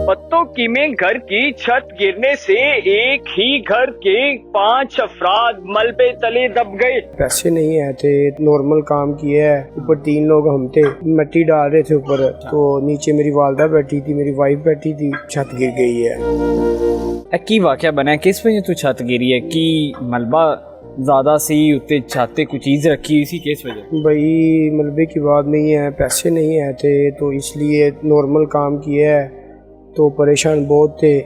पत्तों की में घर की छत गिरने से एक ही घर के 5 अफराद मलबे तले दब गए। पैसे नहीं आए थे, नॉर्मल काम किया है। ऊपर 3 लोग हम थे, मिट्टी डाल रहे थे ऊपर, तो नीचे मेरी वालदा बैठी थी, मेरी वाइफ बैठी थी, छत गिर गई है। की वाक़या बना किस वजह तो छत गिरी है कि मलबा ज़्यादा सी उत्ते छाते कुछ चीज़ रखी इसी केस वजह? भाई मलबे की बात नहीं है, पैसे नहीं आए थे तो इसलिए नॉर्मल काम किया है, तो परेशान बहुत थे,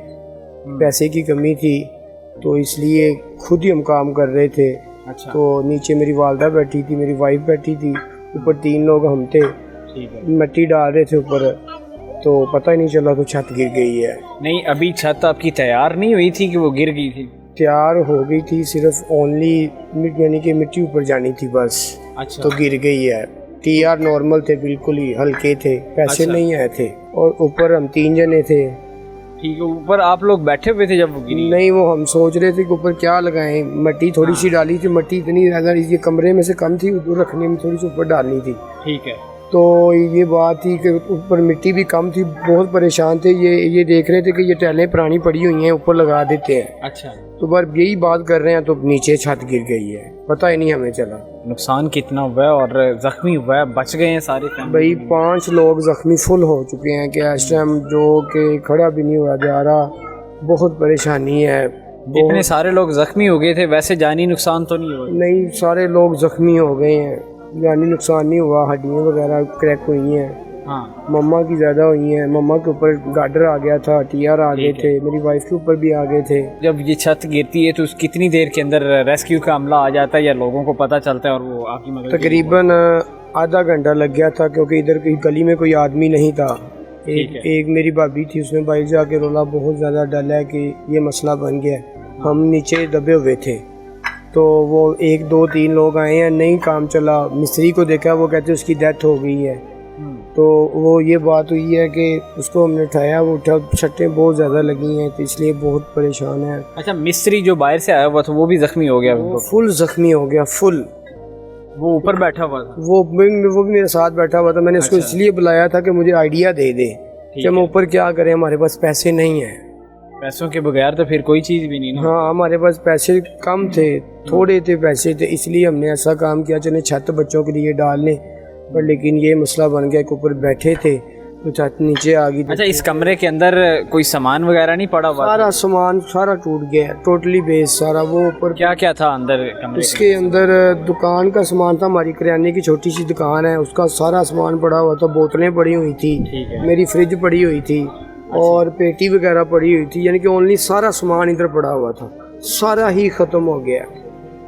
पैसे की कमी थी तो इसलिए खुद ही हम काम कर रहे थे। अच्छा। तो नीचे मेरी वालदा बैठी थी, मेरी वाइफ बैठी थी, ऊपर 3 लोग हम थे, ठीक है। मिट्टी डाल रहे थे ऊपर, तो पता ही नहीं चला तो छत गिर गई है। नहीं, अभी छत आपकी तैयार नहीं हुई थी कि वो गिर गई थी? तैयार हो गई थी, सिर्फ ओनली यानी कि मिट्टी ऊपर जानी थी बस। अच्छा। तो गिर गई है। टीआर नॉर्मल थे, बिल्कुल ही हल्के थे, पैसे अच्छा। नहीं आए थे, और ऊपर हम 3 जने थे। ठीक है। ऊपर आप लोग बैठे हुए थे जब वो गिरी? नहीं, वो हम सोच रहे थे कि ऊपर क्या लगाएं, मिट्टी थोड़ी सी डाली थी, मिट्टी इतनी ज़्यादा ये कमरे में से कम थी, उधर रखने में थोड़ी सी ऊपर डालनी थी। ठीक है। तो ये बात थी कि ऊपर मिट्टी भी कम थी, बहुत परेशान थे। ये देख रहे थे कि ये टाइलें पुरानी पड़ी हुई हैं, ऊपर लगा देते हैं। अच्छा। तो बस यही बात कर रहे हैं तो नीचे छत गिर गई है, पता ही नहीं हमें चला। नुकसान कितना हुआ है और जख्मी हुआ है, बच गए हैं सारे? भाई 5 लोग जख्मी फुल हो चुके हैं कि इस टाइम जो कि खड़ा भी नहीं हुआ जा रहा, बहुत परेशानी है। इतने सारे लोग जख्मी हो गए थे, वैसे जानी नुकसान तो नहीं हुआ? नहीं, सारे लोग जख्मी हो गए हैं, जानी नुकसान नहीं हुआ, हड्डियाँ वगैरह क्रैक हुई हैं। हाँ। मम्मा की ज़्यादा हुई हैं, मम्मा के ऊपर गार्डर आ गया था, टीआर आ गए थे, मेरी वाइफ के ऊपर भी आ गए थे। जब ये छत गिरती है तो कितनी देर के अंदर रेस्क्यू का अमला आ जाता है या लोगों को पता चलता है और वो आपकी मदद? तकरीबन आधा घंटा लग गया था, क्योंकि इधर की गली में कोई आदमी नहीं था। एक मेरी भाभी थी, उसने बाइक जाके रोला, बहुत ज़्यादा डर है कि ये मसला बन गया। हम नीचे दबे हुए थे, तो वो 1 2 3 लोग आए हैं, नहीं काम चला। मिस्त्री को देखा, वो कहते उसकी डेथ हो गई है। तो वो ये बात हुई है कि उसको हमने उठाया, वो उठा, छट्टें बहुत ज़्यादा लगी हैं, तो इसलिए बहुत परेशान है। अच्छा, मिस्त्री जो बाहर से आया हुआ था वो भी जख्मी हो गया? वो फुल जख्मी हो गया, फुल। वो ऊपर बैठा हुआ था? वो भी मेरे साथ बैठा हुआ था। मैंने उसको इसलिए बुलाया था कि मुझे आइडिया दे दे कि हम ऊपर क्या करें, हमारे पास पैसे नहीं हैं। पैसों के बगैर तो फिर कोई चीज़ भी नहीं ना। हाँ, हमारे पास पैसे कम थे, थोड़े थे पैसे थे, इसलिए हमने ऐसा काम किया, चले छत बच्चों के लिए डाल लें। पर लेकिन ये मसला बन गया कि ऊपर बैठे थे तो छत नीचे आ गई। अच्छा, इस कमरे के अंदर कोई सामान वगैरह नहीं पड़ा हुआ? सारा सामान सारा टूट गया, टोटली बेस सारा। वो ऊपर क्या क्या था अंदर कमरे? उसके अंदर दुकान का सामान था, हमारी किराने की छोटी सी दुकान है, उसका सारा सामान पड़ा हुआ था, बोतलें पड़ी हुई थी, मेरी फ्रिज पड़ी हुई थी और पेटी वगैरह पड़ी हुई थी, यानी कि ओनली सारा सामान इधर पड़ा हुआ था, सारा ही ख़त्म हो गया,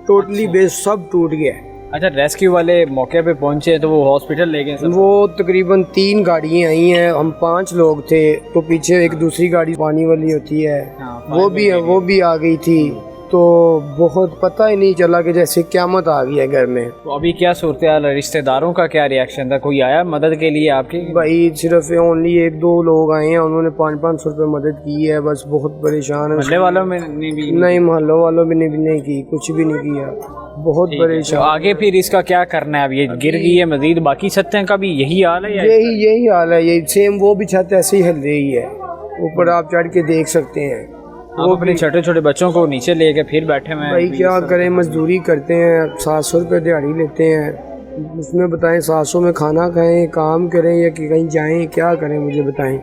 टोटली बेस सब टूट गया। अच्छा, रेस्क्यू वाले मौके पे पहुंचे तो वो हॉस्पिटल ले गए? वो तकरीबन 3 गाड़ियाँ आई हैं, हम 5 लोग थे, तो पीछे एक दूसरी गाड़ी पानी वाली होती है, वो भी आ गई थी। तो बहुत पता ही नहीं चला कि जैसे क़यामत आ गई है घर में। तो अभी क्या सूरत हाल? रिश्तेदारों का क्या रिएक्शन था? कोई आया मदद के लिए आपकी? भाई सिर्फ ओनली 1 2 लोग आए हैं, उन्होंने 500 रुपये मदद की है, बस बहुत परेशान है। मोहल्ले वालों में भी नहीं, मोहल्लों वालों में नहीं की, कुछ भी नहीं किया, बहुत परेशान। तो आगे फिर इसका क्या करना है? अब ये गिर गई है, मजीद बाकी छतें का भी यही हाल है? यही हाल है, यही सेम। वो भी छत ऐसे ही हिल रही है, ऊपर आप चढ़ के देख सकते हैं। वो अपने छोटे छोटे बच्चों को नीचे लेके फिर बैठे हुए हैं। भाई क्या करें, मजदूरी करते हैं, 700 रुपये दिहाड़ी लेते हैं, उसमें बताएं 700 में खाना खाएं, काम करें या कि कहीं जाएं, क्या करें मुझे बताएं।